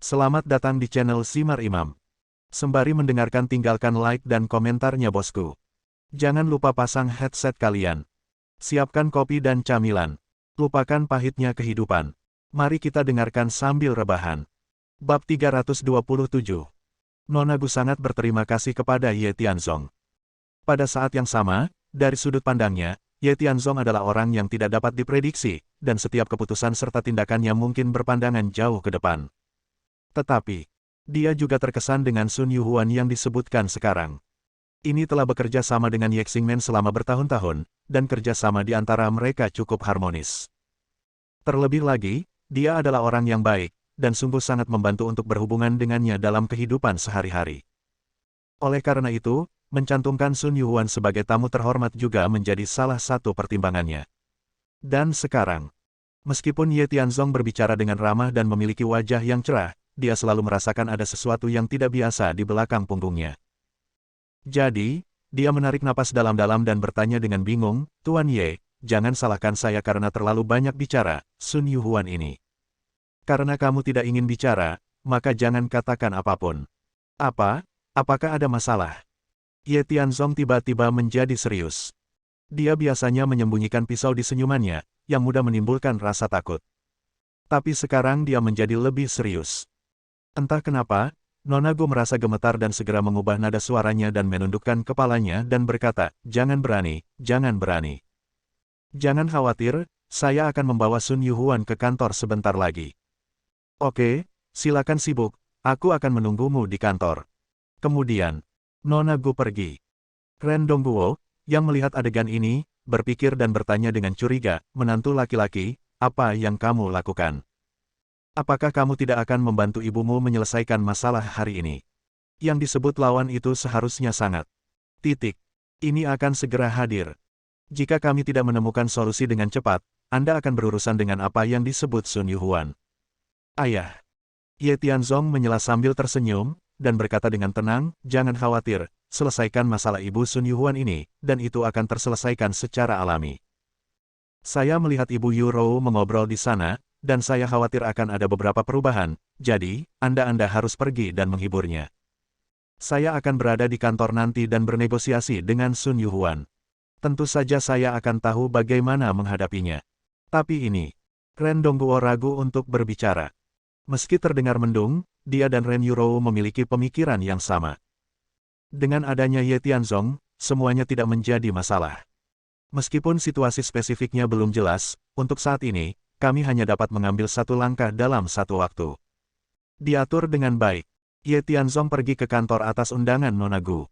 Selamat datang di channel Simar Imam. Sembari mendengarkan tinggalkan like dan komentarnya bosku. Jangan lupa pasang headset kalian. Siapkan kopi dan camilan. Lupakan pahitnya kehidupan. Mari kita dengarkan sambil rebahan. Bab 327. Nona Gu sangat berterima kasih kepada Ye Tianzong. Pada saat yang sama, dari sudut pandangnya, Ye Tianzong adalah orang yang tidak dapat diprediksi, dan setiap keputusan serta tindakannya mungkin berpandangan jauh ke depan. Tetapi, dia juga terkesan dengan Sun Yuhuan yang disebutkan sekarang. Ini telah bekerja sama dengan Ye Xingmen selama bertahun-tahun, dan kerjasama di antara mereka cukup harmonis. Terlebih lagi, dia adalah orang yang baik, dan sungguh sangat membantu untuk berhubungan dengannya dalam kehidupan sehari-hari. Oleh karena itu, mencantumkan Sun Yuhuan sebagai tamu terhormat juga menjadi salah satu pertimbangannya. Dan sekarang, meskipun Ye Tianzong berbicara dengan ramah dan memiliki wajah yang cerah, dia selalu merasakan ada sesuatu yang tidak biasa di belakang punggungnya. Jadi, dia menarik napas dalam-dalam dan bertanya dengan bingung, "Tuan Ye, jangan salahkan saya karena terlalu banyak bicara, Sun Yuhuan ini. Karena kamu tidak ingin bicara, maka jangan katakan apapun." "Apa? Apakah ada masalah?" Ye Tianzong tiba-tiba menjadi serius. Dia biasanya menyembunyikan pisau di senyumannya, yang mudah menimbulkan rasa takut. Tapi sekarang dia menjadi lebih serius. Entah kenapa, Nona Gu merasa gemetar dan segera mengubah nada suaranya dan menundukkan kepalanya dan berkata, "Jangan berani, jangan berani. Jangan khawatir, saya akan membawa Sun Yuhuan ke kantor sebentar lagi." "Oke, silakan sibuk, aku akan menunggumu di kantor." Kemudian, Nona Gu pergi. Ren Dongguo, yang melihat adegan ini, berpikir dan bertanya dengan curiga, "Menantu laki-laki, apa yang kamu lakukan? Apakah kamu tidak akan membantu ibumu menyelesaikan masalah hari ini? Yang disebut lawan itu seharusnya sangat. Ini akan segera hadir. Jika kami tidak menemukan solusi dengan cepat, Anda akan berurusan dengan apa yang disebut Sun Yuhuan." "Ayah." Ye Tianzong menyela sambil tersenyum, dan berkata dengan tenang, "Jangan khawatir, selesaikan masalah ibu Sun Yuhuan ini, dan itu akan terselesaikan secara alami. Saya melihat ibu Yu Rou mengobrol di sana, dan saya khawatir akan ada beberapa perubahan, jadi, Anda harus pergi dan menghiburnya. Saya akan berada di kantor nanti dan bernegosiasi dengan Sun Yuhuan. Tentu saja saya akan tahu bagaimana menghadapinya." Tapi ini, Ren Dongguo ragu untuk berbicara. Meski terdengar mendung, dia dan Ren Yurou memiliki pemikiran yang sama. Dengan adanya Ye Tianzong, semuanya tidak menjadi masalah. Meskipun situasi spesifiknya belum jelas, untuk saat ini, kami hanya dapat mengambil satu langkah dalam satu waktu. Diatur dengan baik. Ye Tianzong pergi ke kantor atas undangan Nona Gu.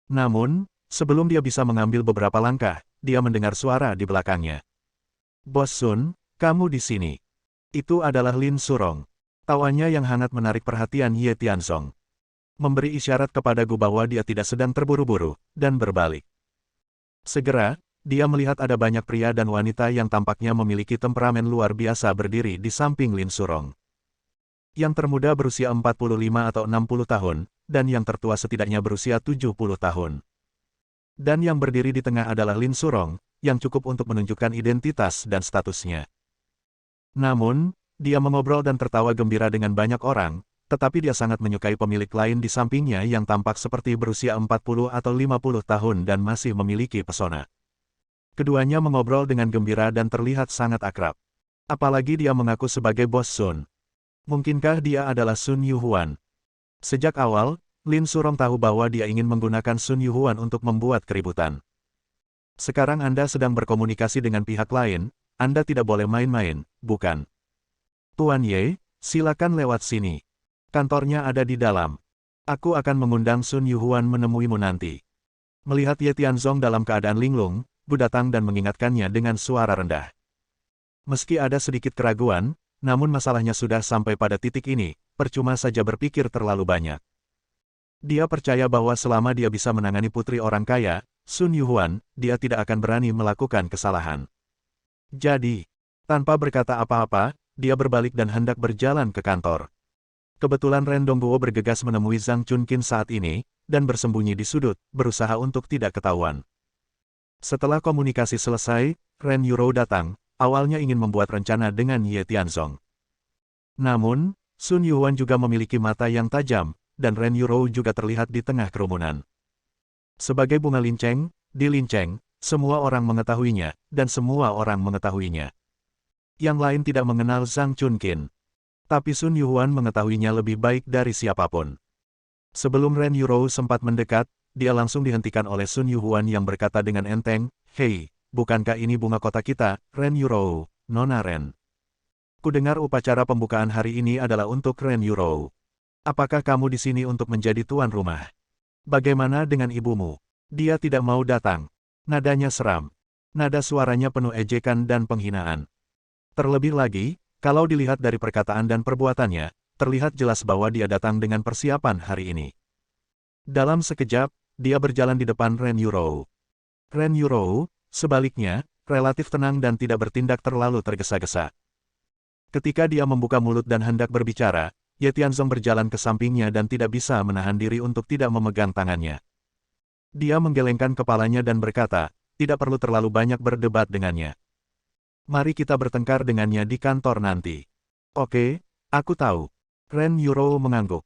Namun, sebelum dia bisa mengambil beberapa langkah, dia mendengar suara di belakangnya. "Bos Sun, kamu di sini." Itu adalah Lin Surong. Tawanya yang hangat menarik perhatian Ye Tianzong. Memberi isyarat kepada Gu bahwa dia tidak sedang terburu-buru, dan berbalik. Segera, dia melihat ada banyak pria dan wanita yang tampaknya memiliki temperamen luar biasa berdiri di samping Lin Surong. Yang termuda berusia 45 atau 60 tahun, dan yang tertua setidaknya berusia 70 tahun. Dan yang berdiri di tengah adalah Lin Surong, yang cukup untuk menunjukkan identitas dan statusnya. Namun, dia mengobrol dan tertawa gembira dengan banyak orang, tetapi dia sangat menyukai pemilik lain di sampingnya yang tampak seperti berusia 40 atau 50 tahun dan masih memiliki pesona. Keduanya mengobrol dengan gembira dan terlihat sangat akrab. Apalagi dia mengaku sebagai Bos Sun. Mungkinkah dia adalah Sun Yuhuan? Sejak awal, Lin Surong tahu bahwa dia ingin menggunakan Sun Yuhuan untuk membuat keributan. Sekarang Anda sedang berkomunikasi dengan pihak lain, Anda tidak boleh main-main, bukan? "Tuan Ye, silakan lewat sini. Kantornya ada di dalam. Aku akan mengundang Sun Yuhuan menemuimu nanti." Melihat Ye Tianzong dalam keadaan linglung, Gu datang dan mengingatkannya dengan suara rendah. Meski ada sedikit keraguan, namun masalahnya sudah sampai pada titik ini, percuma saja berpikir terlalu banyak. Dia percaya bahwa selama dia bisa menangani putri orang kaya, Sun Yuhuan, dia tidak akan berani melakukan kesalahan. Jadi, tanpa berkata apa-apa, dia berbalik dan hendak berjalan ke kantor. Kebetulan Ren Dongguo bergegas menemui Zhang Chunqin saat ini, dan bersembunyi di sudut, berusaha untuk tidak ketahuan. Setelah komunikasi selesai, Ren Yurou datang, awalnya ingin membuat rencana dengan Ye Tianzong. Namun, Sun Yuhuan juga memiliki mata yang tajam, dan Ren Yurou juga terlihat di tengah kerumunan. Sebagai bunga linceng, di linceng, semua orang mengetahuinya, dan semua orang mengetahuinya. Yang lain tidak mengenal Zhang Chunqin. Tapi Sun Yuhuan mengetahuinya lebih baik dari siapapun. Sebelum Ren Yurou sempat mendekat, dia langsung dihentikan oleh Sun Yuhuan yang berkata dengan enteng, "Hei, bukankah ini bunga kota kita, Ren Yurou, Nona Ren? Kudengar upacara pembukaan hari ini adalah untuk Ren Yurou. Apakah kamu di sini untuk menjadi tuan rumah? Bagaimana dengan ibumu? Dia tidak mau datang." Nadanya seram. Nada suaranya penuh ejekan dan penghinaan. Terlebih lagi, kalau dilihat dari perkataan dan perbuatannya, terlihat jelas bahwa dia datang dengan persiapan hari ini. Dalam sekejap, dia berjalan di depan Ren Yurou. Ren Yurou, sebaliknya, relatif tenang dan tidak bertindak terlalu tergesa-gesa. Ketika dia membuka mulut dan hendak berbicara, Ye Tianzong berjalan ke sampingnya dan tidak bisa menahan diri untuk tidak memegang tangannya. Dia menggelengkan kepalanya dan berkata, "Tidak perlu terlalu banyak berdebat dengannya. Mari kita bertengkar dengannya di kantor nanti." "Oke, aku tahu." Ren Yurou mengangguk.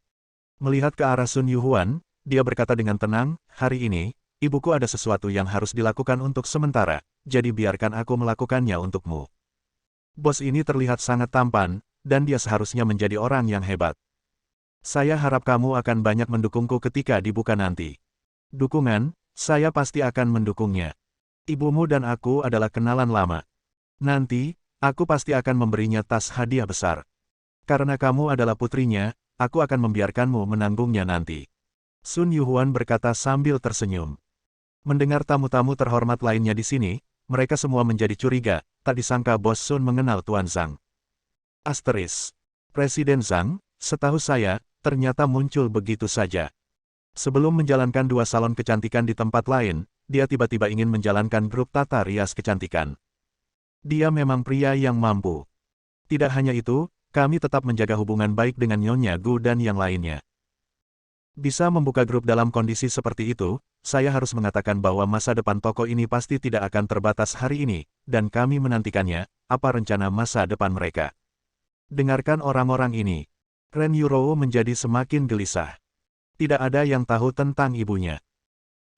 Melihat ke arah Sun Yuhuan, dia berkata dengan tenang, "Hari ini, ibuku ada sesuatu yang harus dilakukan untuk sementara, jadi biarkan aku melakukannya untukmu." Bos ini terlihat sangat tampan, dan dia seharusnya menjadi orang yang hebat. "Saya harap kamu akan banyak mendukungku ketika dibuka nanti." "Dukungan, saya pasti akan mendukungnya. Ibumu dan aku adalah kenalan lama. Nanti, aku pasti akan memberinya tas hadiah besar. Karena kamu adalah putrinya, aku akan membiarkanmu menanggungnya nanti." Sun Yuhuan berkata sambil tersenyum. Mendengar tamu-tamu terhormat lainnya di sini, mereka semua menjadi curiga, tak disangka Bos Sun mengenal Tuan Zhang. Presiden Zhang, setahu saya, ternyata muncul begitu saja. Sebelum menjalankan 2 salon kecantikan di tempat lain, dia tiba-tiba ingin menjalankan grup tata rias kecantikan. Dia memang pria yang mampu. Tidak hanya itu, kami tetap menjaga hubungan baik dengan Nyonya Gu dan yang lainnya. Bisa membuka grup dalam kondisi seperti itu, saya harus mengatakan bahwa masa depan toko ini pasti tidak akan terbatas hari ini, dan kami menantikannya. Apa rencana masa depan mereka? Dengarkan orang-orang ini. Ren Yurou menjadi semakin gelisah. Tidak ada yang tahu tentang ibunya.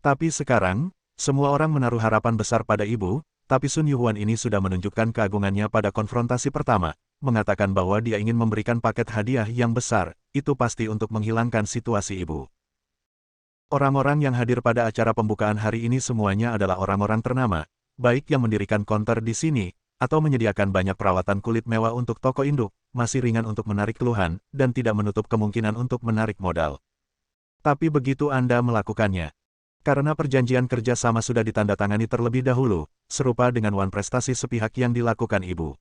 Tapi sekarang, semua orang menaruh harapan besar pada ibu, tapi Sun Yuhuan ini sudah menunjukkan keagungannya pada konfrontasi pertama, mengatakan bahwa dia ingin memberikan paket hadiah yang besar, itu pasti untuk menghilangkan situasi ibu. Orang-orang yang hadir pada acara pembukaan hari ini semuanya adalah orang-orang ternama, baik yang mendirikan konter di sini, atau menyediakan banyak perawatan kulit mewah untuk toko induk, masih ringan untuk menarik keluhan, dan tidak menutup kemungkinan untuk menarik modal. Tapi begitu Anda melakukannya, karena perjanjian kerja sama sudah ditandatangani terlebih dahulu, serupa dengan wan prestasi sepihak yang dilakukan ibu.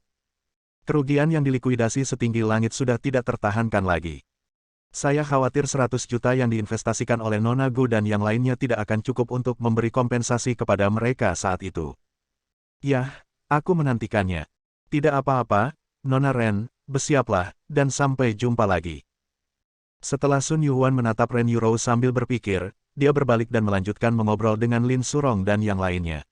Kerugian yang dilikuidasi setinggi langit sudah tidak tertahankan lagi. Saya khawatir 100 juta yang diinvestasikan oleh Nona Gu dan yang lainnya tidak akan cukup untuk memberi kompensasi kepada mereka saat itu. Yah, aku menantikannya. Tidak apa-apa, Nona Ren, bersiaplah, dan sampai jumpa lagi. Setelah Sun Yuhuan menatap Ren Yurou sambil berpikir, dia berbalik dan melanjutkan mengobrol dengan Lin Surong dan yang lainnya.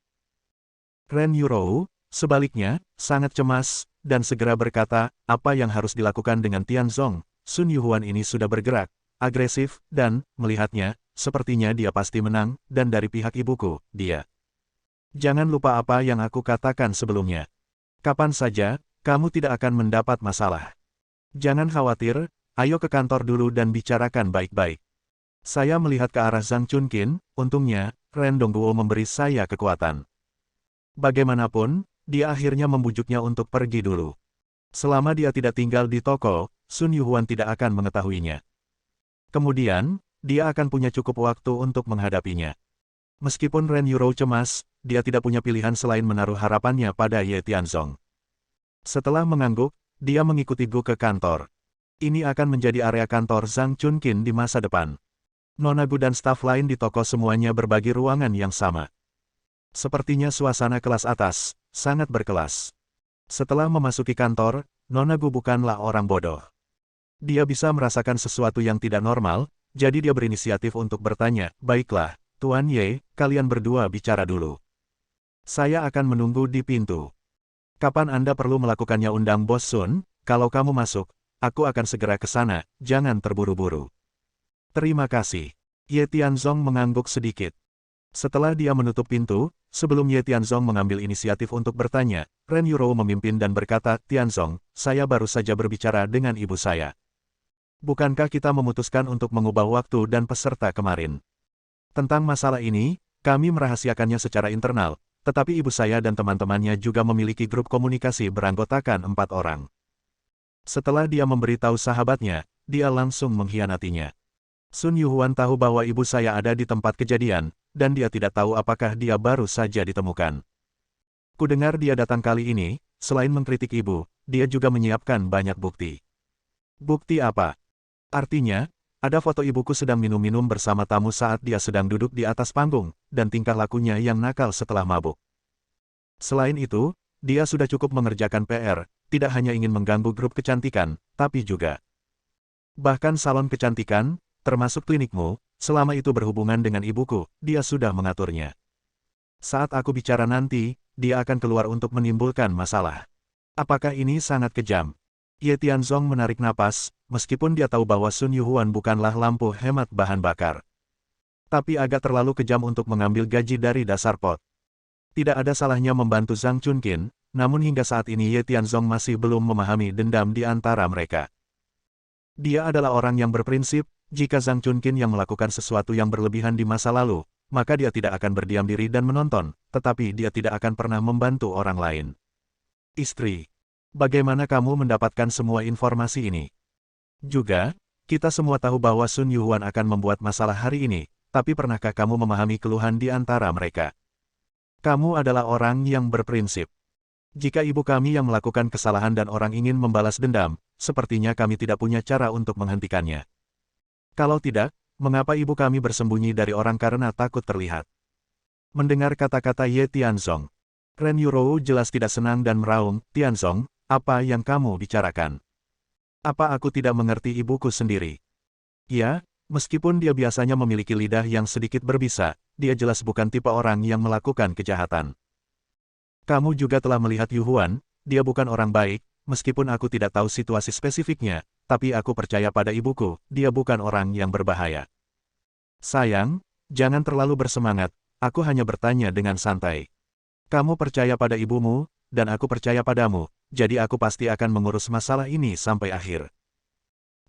Ren Yurou, sebaliknya, sangat cemas, dan segera berkata, apa yang harus dilakukan dengan Tianzong? Sun Yuhuan ini sudah bergerak, agresif, dan, melihatnya, sepertinya dia pasti menang, dan dari pihak ibuku, dia. Jangan lupa apa yang aku katakan sebelumnya. Kapan saja, kamu tidak akan mendapat masalah. Jangan khawatir, ayo ke kantor dulu dan bicarakan baik-baik. Saya melihat ke arah Zhang Chunqin, untungnya, Ren Dongguo memberi saya kekuatan. Bagaimanapun, dia akhirnya membujuknya untuk pergi dulu. Selama dia tidak tinggal di toko, Sun Yuhuan tidak akan mengetahuinya. Kemudian, dia akan punya cukup waktu untuk menghadapinya. Meskipun Ren Yurou cemas, dia tidak punya pilihan selain menaruh harapannya pada Ye Tianzong. Setelah mengangguk, dia mengikuti Gu ke kantor. Ini akan menjadi area kantor Zhang Chunqin di masa depan. Nona Gu dan staf lain di toko semuanya berbagi ruangan yang sama. Sepertinya suasana kelas atas, sangat berkelas. Setelah memasuki kantor, Nona Gu bukanlah orang bodoh. Dia bisa merasakan sesuatu yang tidak normal, jadi dia berinisiatif untuk bertanya, baiklah, Tuan Ye, kalian berdua bicara dulu. Saya akan menunggu di pintu. Kapan Anda perlu melakukannya undang Bos Sun, kalau kamu masuk, aku akan segera ke sana, jangan terburu-buru. Terima kasih. Ye Tianzong mengangguk sedikit. Setelah dia menutup pintu, sebelum Ye Tianzong mengambil inisiatif untuk bertanya, Ren Yurou memimpin dan berkata, Tianzong, saya baru saja berbicara dengan ibu saya. Bukankah kita memutuskan untuk mengubah waktu dan peserta kemarin? Tentang masalah ini, kami merahasiakannya secara internal, tetapi ibu saya dan teman-temannya juga memiliki grup komunikasi beranggotakan 4 orang. Setelah dia memberitahu sahabatnya, dia langsung mengkhianatinya. Sun Yuhuan tahu bahwa ibu saya ada di tempat kejadian, dan dia tidak tahu apakah dia baru saja ditemukan. Kudengar dia datang kali ini, selain mengkritik ibu, dia juga menyiapkan banyak bukti. Bukti apa? Artinya, ada foto ibuku sedang minum-minum bersama tamu saat dia sedang duduk di atas panggung, dan tingkah lakunya yang nakal setelah mabuk. Selain itu, dia sudah cukup mengerjakan PR, tidak hanya ingin mengganggu grup kecantikan, tapi juga bahkan salon kecantikan, termasuk klinikmu, selama itu berhubungan dengan ibuku, dia sudah mengaturnya. Saat aku bicara nanti, dia akan keluar untuk menimbulkan masalah. Apakah ini sangat kejam? Ye Tianzong menarik napas, meskipun dia tahu bahwa Sun Yuhuan bukanlah lampu hemat bahan bakar. Tapi agak terlalu kejam untuk mengambil gaji dari dasar pot. Tidak ada salahnya membantu Zhang Chunqin, namun hingga saat ini Ye Tianzong masih belum memahami dendam di antara mereka. Dia adalah orang yang berprinsip, jika Zhang Chunqin yang melakukan sesuatu yang berlebihan di masa lalu, maka dia tidak akan berdiam diri dan menonton, tetapi dia tidak akan pernah membantu orang lain. Istri. Bagaimana kamu mendapatkan semua informasi ini? Juga, kita semua tahu bahwa Sun Yuhuan akan membuat masalah hari ini, tapi pernahkah kamu memahami keluhan di antara mereka? Kamu adalah orang yang berprinsip. Jika ibu kami yang melakukan kesalahan dan orang ingin membalas dendam, sepertinya kami tidak punya cara untuk menghentikannya. Kalau tidak, mengapa ibu kami bersembunyi dari orang karena takut terlihat? Mendengar kata-kata Ye Tianzong, Ren Yurou jelas tidak senang dan meraung, Tianzong, apa yang kamu bicarakan? Apa aku tidak mengerti ibuku sendiri? Ya, meskipun dia biasanya memiliki lidah yang sedikit berbisa, dia jelas bukan tipe orang yang melakukan kejahatan. Kamu juga telah melihat Yuhuan, dia bukan orang baik, meskipun aku tidak tahu situasi spesifiknya, tapi aku percaya pada ibuku, dia bukan orang yang berbahaya. Sayang, jangan terlalu bersemangat, aku hanya bertanya dengan santai. Kamu percaya pada ibumu, dan aku percaya padamu, jadi aku pasti akan mengurus masalah ini sampai akhir.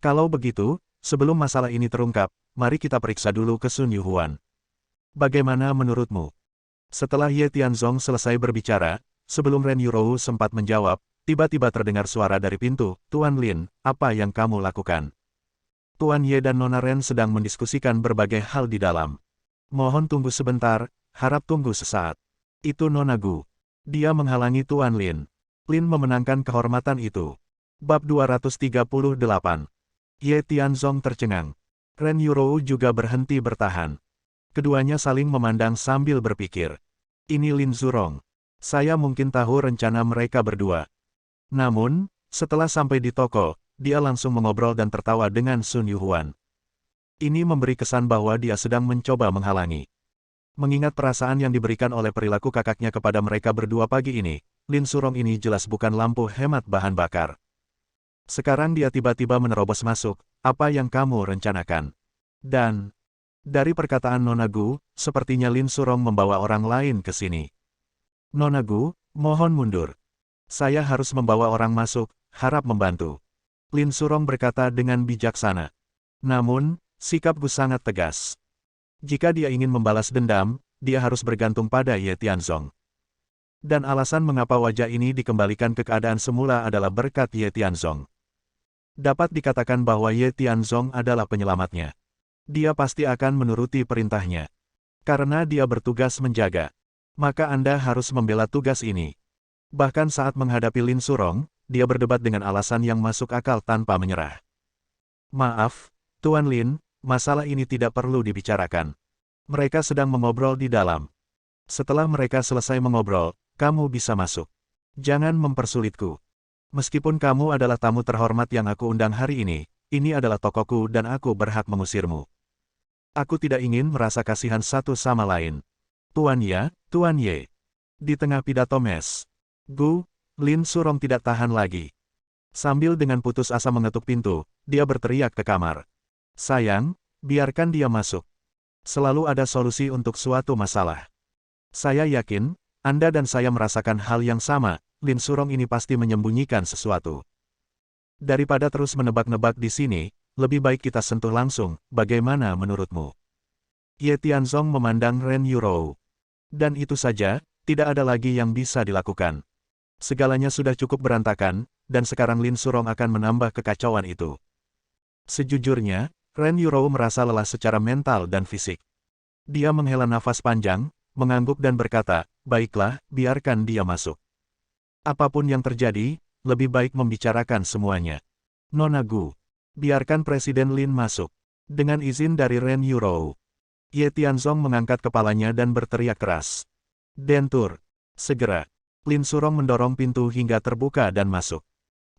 Kalau begitu, sebelum masalah ini terungkap, mari kita periksa dulu ke Sun Yuhuan. Bagaimana menurutmu? Setelah Ye Tianzong selesai berbicara, sebelum Ren Yurou sempat menjawab, tiba-tiba terdengar suara dari pintu, Tuan Lin, apa yang kamu lakukan? Tuan Ye dan Nona Ren sedang mendiskusikan berbagai hal di dalam. Mohon tunggu sebentar, harap tunggu sesaat. Itu Nona Gu. Dia menghalangi Tuan Lin. Lin memenangkan kehormatan itu. Bab 238. Ye Tianzong tercengang. Ren Yurou juga berhenti bertahan. Keduanya saling memandang sambil berpikir. Ini Lin Zurong. Saya mungkin tahu rencana mereka berdua. Namun, setelah sampai di toko, dia langsung mengobrol dan tertawa dengan Sun Yuhuan. Ini memberi kesan bahwa dia sedang mencoba menghalangi. Mengingat perasaan yang diberikan oleh perilaku kakaknya kepada mereka berdua pagi ini, Lin Zurong ini jelas bukan lampu hemat bahan bakar. Sekarang dia tiba-tiba menerobos masuk, apa yang kamu rencanakan? Dan, dari perkataan Nona Gu, sepertinya Lin Zurong membawa orang lain ke sini. Nona Gu, mohon mundur. Saya harus membawa orang masuk, harap membantu. Lin Zurong berkata dengan bijaksana. Namun, sikap Gu sangat tegas. Jika dia ingin membalas dendam, dia harus bergantung pada Ye Tianzong. Dan alasan mengapa wajah ini dikembalikan ke keadaan semula adalah berkat Ye Tianzong. Dapat dikatakan bahwa Ye Tianzong adalah penyelamatnya. Dia pasti akan menuruti perintahnya. Karena dia bertugas menjaga. Maka Anda harus membela tugas ini. Bahkan saat menghadapi Lin Zurong, dia berdebat dengan alasan yang masuk akal tanpa menyerah. Maaf, Tuan Lin, masalah ini tidak perlu dibicarakan. Mereka sedang mengobrol di dalam. Setelah mereka selesai mengobrol, kamu bisa masuk. Jangan mempersulitku. Meskipun kamu adalah tamu terhormat yang aku undang hari ini adalah tokoku dan aku berhak mengusirmu. Aku tidak ingin merasa kasihan satu sama lain. Tuan Ya, Tuan Ye. Di tengah pidato Mes Gu, Lin Zurong tidak tahan lagi. Sambil dengan putus asa mengetuk pintu, dia berteriak ke kamar. Sayang, biarkan dia masuk. Selalu ada solusi untuk suatu masalah. Saya yakin, Anda dan saya merasakan hal yang sama, Lin Surong ini pasti menyembunyikan sesuatu. Daripada terus menebak-nebak di sini, lebih baik kita sentuh langsung, bagaimana menurutmu? Ye Tianzong memandang Ren Yurou. Dan itu saja, tidak ada lagi yang bisa dilakukan. Segalanya sudah cukup berantakan, dan sekarang Lin Surong akan menambah kekacauan itu. Sejujurnya, Ren Yurou merasa lelah secara mental dan fisik. Dia menghela nafas panjang, mengangguk dan berkata, baiklah, biarkan dia masuk. Apapun yang terjadi, lebih baik membicarakan semuanya. Nona Gu, biarkan Presiden Lin masuk. Dengan izin dari Ren Yurou. Ye Tianzong mengangkat kepalanya dan berteriak keras. Dentur. Segera. Lin Surong mendorong pintu hingga terbuka dan masuk.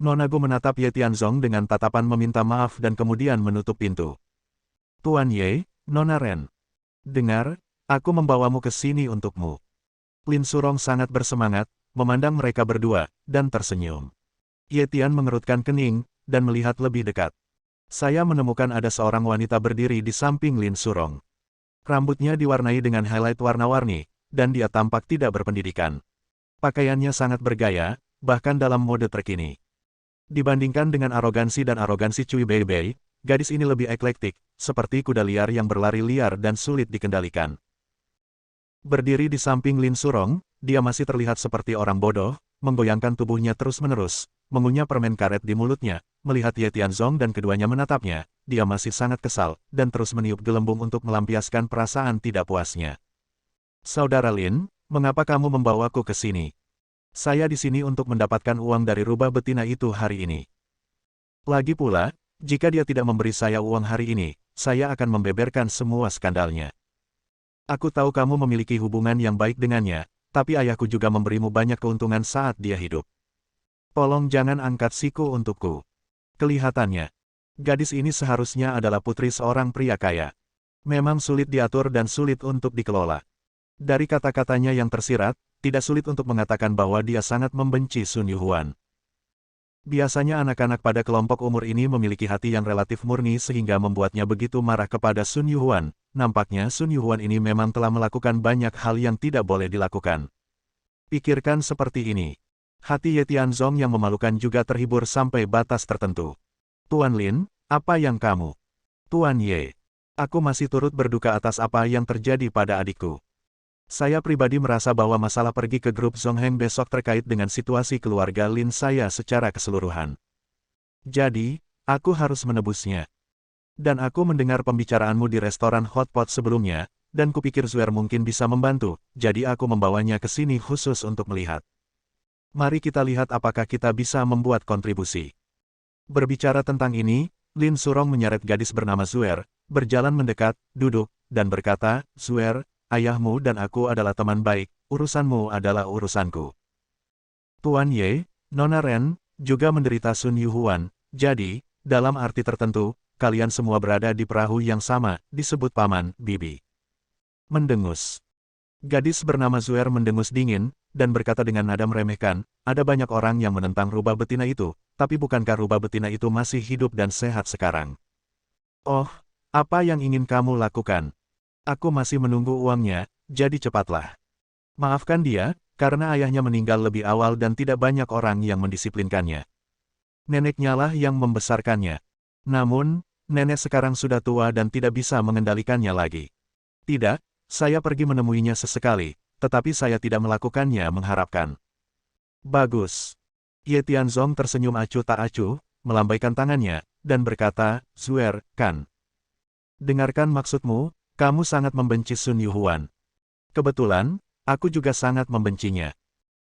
Nona Gu menatap Ye Tianzong dengan tatapan meminta maaf dan kemudian menutup pintu. Tuan Ye, Nona Ren. Dengar, aku membawamu ke sini untukmu. Lin Surong sangat bersemangat, memandang mereka berdua, dan tersenyum. Ye Tian mengerutkan kening, dan melihat lebih dekat. Saya menemukan ada seorang wanita berdiri di samping Lin Surong. Rambutnya diwarnai dengan highlight warna-warni, dan dia tampak tidak berpendidikan. Pakaiannya sangat bergaya, bahkan dalam mode terkini. Dibandingkan dengan arogansi Cui Beibei, gadis ini lebih eklektik, seperti kuda liar yang berlari liar dan sulit dikendalikan. Berdiri di samping Lin Surong, dia masih terlihat seperti orang bodoh, menggoyangkan tubuhnya terus-menerus, mengunyah permen karet di mulutnya, melihat Ye Tianzong dan keduanya menatapnya, dia masih sangat kesal, dan terus meniup gelembung untuk melampiaskan perasaan tidak puasnya. Saudara Lin, mengapa kamu membawaku ke sini? Saya di sini untuk mendapatkan uang dari rubah betina itu hari ini. Lagi pula, jika dia tidak memberi saya uang hari ini, saya akan membeberkan semua skandalnya. Aku tahu kamu memiliki hubungan yang baik dengannya, tapi ayahku juga memberimu banyak keuntungan saat dia hidup. Tolong jangan angkat siku untukku. Kelihatannya, gadis ini seharusnya adalah putri seorang pria kaya. Memang sulit diatur dan sulit untuk dikelola. Dari kata-katanya yang tersirat, tidak sulit untuk mengatakan bahwa dia sangat membenci Sun Yuhuan. Biasanya anak-anak pada kelompok umur ini memiliki hati yang relatif murni sehingga membuatnya begitu marah kepada Sun Yuhuan. Nampaknya Sun Yuhuan ini memang telah melakukan banyak hal yang tidak boleh dilakukan. Pikirkan seperti ini. Hati Ye Tianzong yang memalukan juga terhibur sampai batas tertentu. Tuan Lin, apa yang kamu? Tuan Ye, aku masih turut berduka atas apa yang terjadi pada adikku. Saya pribadi merasa bahwa masalah pergi ke grup Zongheng besok terkait dengan situasi keluarga Lin saya secara keseluruhan. Jadi, aku harus menebusnya. Dan aku mendengar pembicaraanmu di restoran Hotpot sebelumnya, dan kupikir Zuer mungkin bisa membantu, jadi aku membawanya ke sini khusus untuk melihat. Mari kita lihat apakah kita bisa membuat kontribusi. Berbicara tentang ini, Lin Surong menyeret gadis bernama Zuer, berjalan mendekat, duduk, dan berkata, Zuer, ayahmu dan aku adalah teman baik, urusanmu adalah urusanku. Tuan Ye, Nona Ren, juga menderita Sun Yuhuan, jadi, dalam arti tertentu, kalian semua berada di perahu yang sama, disebut paman, bibi. Mendengus. Gadis bernama Zuer mendengus dingin, dan berkata dengan nada meremehkan, ada banyak orang yang menentang rubah betina itu, tapi bukankah rubah betina itu masih hidup dan sehat sekarang? Oh, apa yang ingin kamu lakukan? Aku masih menunggu uangnya, jadi cepatlah. Maafkan dia, karena ayahnya meninggal lebih awal dan tidak banyak orang yang mendisiplinkannya. Neneknya lah yang membesarkannya. Namun, nenek sekarang sudah tua dan tidak bisa mengendalikannya lagi. Tidak, saya pergi menemuinya sesekali, tetapi saya tidak melakukannya mengharapkan. Bagus. Ye Tianzong tersenyum acuh tak acuh, melambaikan tangannya, dan berkata, Zuer, kan? Dengarkan maksudmu, kamu sangat membenci Sun Yuhuan. Kebetulan, aku juga sangat membencinya.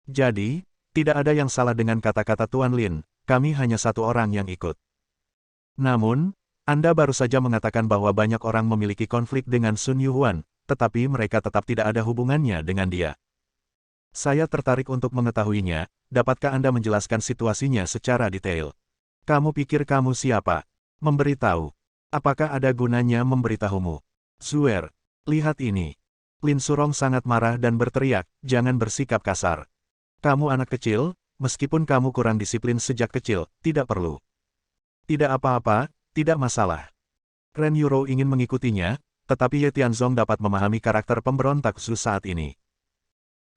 Jadi, tidak ada yang salah dengan kata-kata Tuan Lin, kami hanya satu orang yang ikut. Namun, Anda baru saja mengatakan bahwa banyak orang memiliki konflik dengan Sun Yuhuan, tetapi mereka tetap tidak ada hubungannya dengan dia. Saya tertarik untuk mengetahuinya, dapatkah Anda menjelaskan situasinya secara detail? Kamu pikir kamu siapa? Memberitahu. Apakah ada gunanya memberitahumu? Zuer, lihat ini. Lin Surong sangat marah dan berteriak, jangan bersikap kasar. Kamu anak kecil, meskipun kamu kurang disiplin sejak kecil, tidak perlu. Tidak apa-apa, tidak masalah. Ren Yuro ingin mengikutinya, tetapi Ye Tianzong dapat memahami karakter pemberontak Zhu saat ini.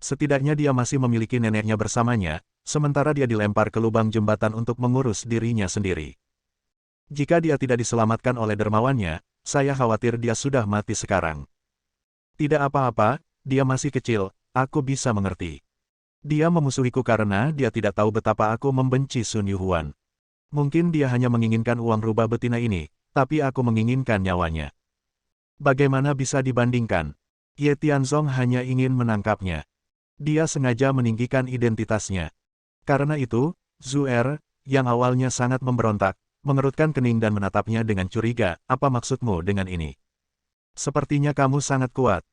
Setidaknya dia masih memiliki neneknya bersamanya, sementara dia dilempar ke lubang jembatan untuk mengurus dirinya sendiri. Jika dia tidak diselamatkan oleh dermawannya, saya khawatir dia sudah mati sekarang. Tidak apa-apa, dia masih kecil, aku bisa mengerti. Dia memusuhiku karena dia tidak tahu betapa aku membenci Sun Yuhuan. Mungkin dia hanya menginginkan uang rubah betina ini, tapi aku menginginkan nyawanya. Bagaimana bisa dibandingkan? Ye Tianzong hanya ingin menangkapnya. Dia sengaja meninggikan identitasnya. Karena itu, Zhu Er, yang awalnya sangat memberontak, mengerutkan kening dan menatapnya dengan curiga, apa maksudmu dengan ini? Sepertinya kamu sangat kuat.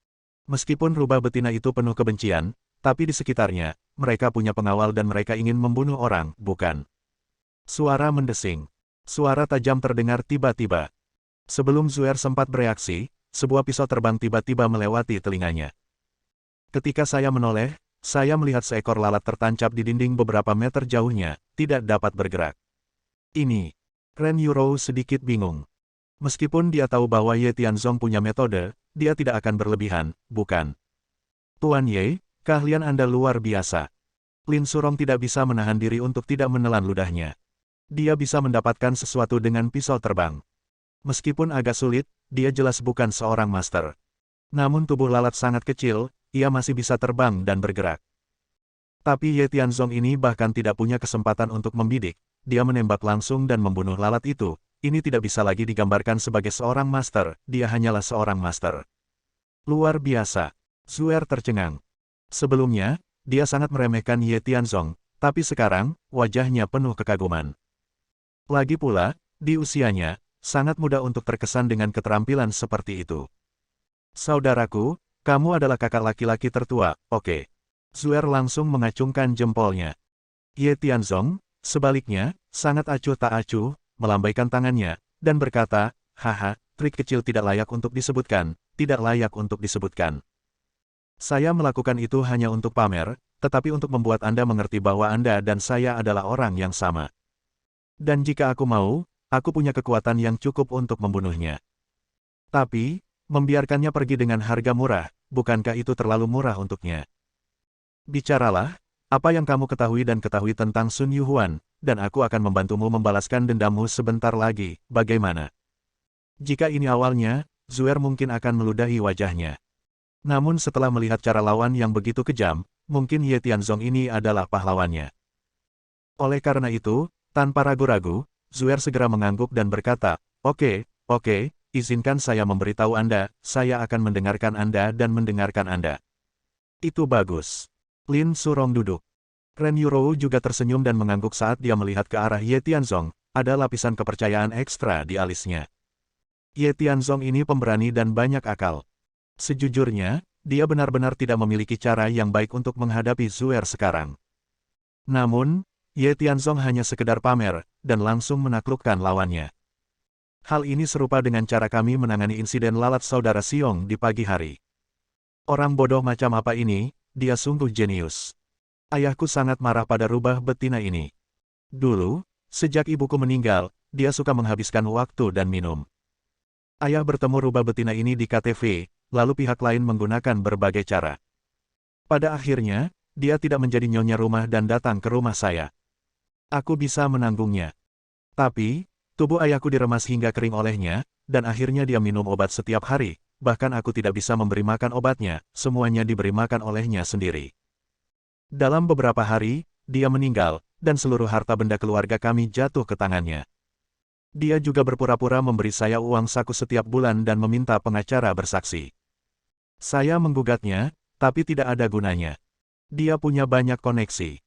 Meskipun rubah betina itu penuh kebencian, tapi di sekitarnya, mereka punya pengawal dan mereka ingin membunuh orang, bukan? Suara mendesing. Suara tajam terdengar tiba-tiba. Sebelum Zhu Er sempat bereaksi, sebuah pisau terbang tiba-tiba melewati telinganya. Ketika saya menoleh, saya melihat seekor lalat tertancap di dinding beberapa meter jauhnya, tidak dapat bergerak. Ini. Ren Yuro sedikit bingung. Meskipun dia tahu bahwa Ye Tianzong punya metode, dia tidak akan berlebihan, bukan? Tuan Ye, keahlian Anda luar biasa. Lin Surong tidak bisa menahan diri untuk tidak menelan ludahnya. Dia bisa mendapatkan sesuatu dengan pisau terbang. Meskipun agak sulit, dia jelas bukan seorang master. Namun tubuh lalat sangat kecil, ia masih bisa terbang dan bergerak. Tapi Ye Tianzong ini bahkan tidak punya kesempatan untuk membidik, dia menembak langsung dan membunuh lalat itu. Ini tidak bisa lagi digambarkan sebagai seorang master, dia hanyalah seorang master. Luar biasa. Zhu Er tercengang. Sebelumnya, dia sangat meremehkan Ye Tianzong, tapi sekarang, wajahnya penuh kekaguman. Lagi pula, di usianya, sangat mudah untuk terkesan dengan keterampilan seperti itu. Saudaraku, kamu adalah kakak laki-laki tertua, oke. Zhu Er langsung mengacungkan jempolnya. Ye Tianzong, sebaliknya, sangat acuh tak acuh, melambaikan tangannya, dan berkata, haha, trik kecil tidak layak untuk disebutkan, tidak layak untuk disebutkan. Saya melakukan itu hanya untuk pamer, tetapi untuk membuat Anda mengerti bahwa Anda dan saya adalah orang yang sama. Dan jika aku mau, aku punya kekuatan yang cukup untuk membunuhnya. Tapi, membiarkannya pergi dengan harga murah, bukankah itu terlalu murah untuknya? Bicaralah, apa yang kamu ketahui dan ketahui tentang Sun Yuhuan, dan aku akan membantumu membalaskan dendammu sebentar lagi, bagaimana? Jika ini awalnya, Zhu Er mungkin akan meludahi wajahnya. Namun setelah melihat cara lawan yang begitu kejam, mungkin Ye Tianzong ini adalah pahlawannya. Oleh karena itu, tanpa ragu-ragu, Zhu Er segera mengangguk dan berkata, oke, izinkan saya memberitahu Anda, saya akan mendengarkan Anda dan mendengarkan Anda. Itu bagus. Lin Surong duduk. Ren Yuro juga tersenyum dan mengangguk saat dia melihat ke arah Ye Tianzong, ada lapisan kepercayaan ekstra di alisnya. Ye Tianzong ini pemberani dan banyak akal. Sejujurnya, dia benar-benar tidak memiliki cara yang baik untuk menghadapi Zhu Er sekarang. Namun, Ye Tianzong hanya sekedar pamer, dan langsung menaklukkan lawannya. Hal ini serupa dengan cara kami menangani insiden lalat saudara Xiong di pagi hari. Orang bodoh macam apa ini, dia sungguh jenius. Ayahku sangat marah pada rubah betina ini. Dulu, sejak ibuku meninggal, dia suka menghabiskan waktu dan minum. Ayah bertemu rubah betina ini di KTV, lalu pihak lain menggunakan berbagai cara. Pada akhirnya, dia tidak menjadi nyonya rumah dan datang ke rumah saya. Aku bisa menanggungnya. Tapi, tubuh ayahku diremas hingga kering olehnya, dan akhirnya dia minum obat setiap hari. Bahkan aku tidak bisa memberi makan obatnya, semuanya diberi makan olehnya sendiri. Dalam beberapa hari, dia meninggal, dan seluruh harta benda keluarga kami jatuh ke tangannya. Dia juga berpura-pura memberi saya uang saku setiap bulan dan meminta pengacara bersaksi. Saya menggugatnya, tapi tidak ada gunanya. Dia punya banyak koneksi.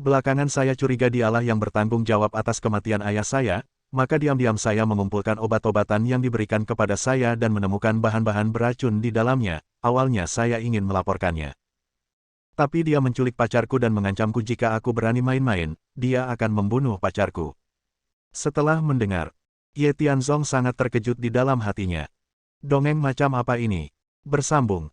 Belakangan saya curiga dialah yang bertanggung jawab atas kematian ayah saya, maka diam-diam saya mengumpulkan obat-obatan yang diberikan kepada saya dan menemukan bahan-bahan beracun di dalamnya. Awalnya saya ingin melaporkannya. Tapi dia menculik pacarku dan mengancamku jika aku berani main-main, dia akan membunuh pacarku. Setelah mendengar, Ye Tianzong sangat terkejut di dalam hatinya. Dongeng macam apa ini? Bersambung.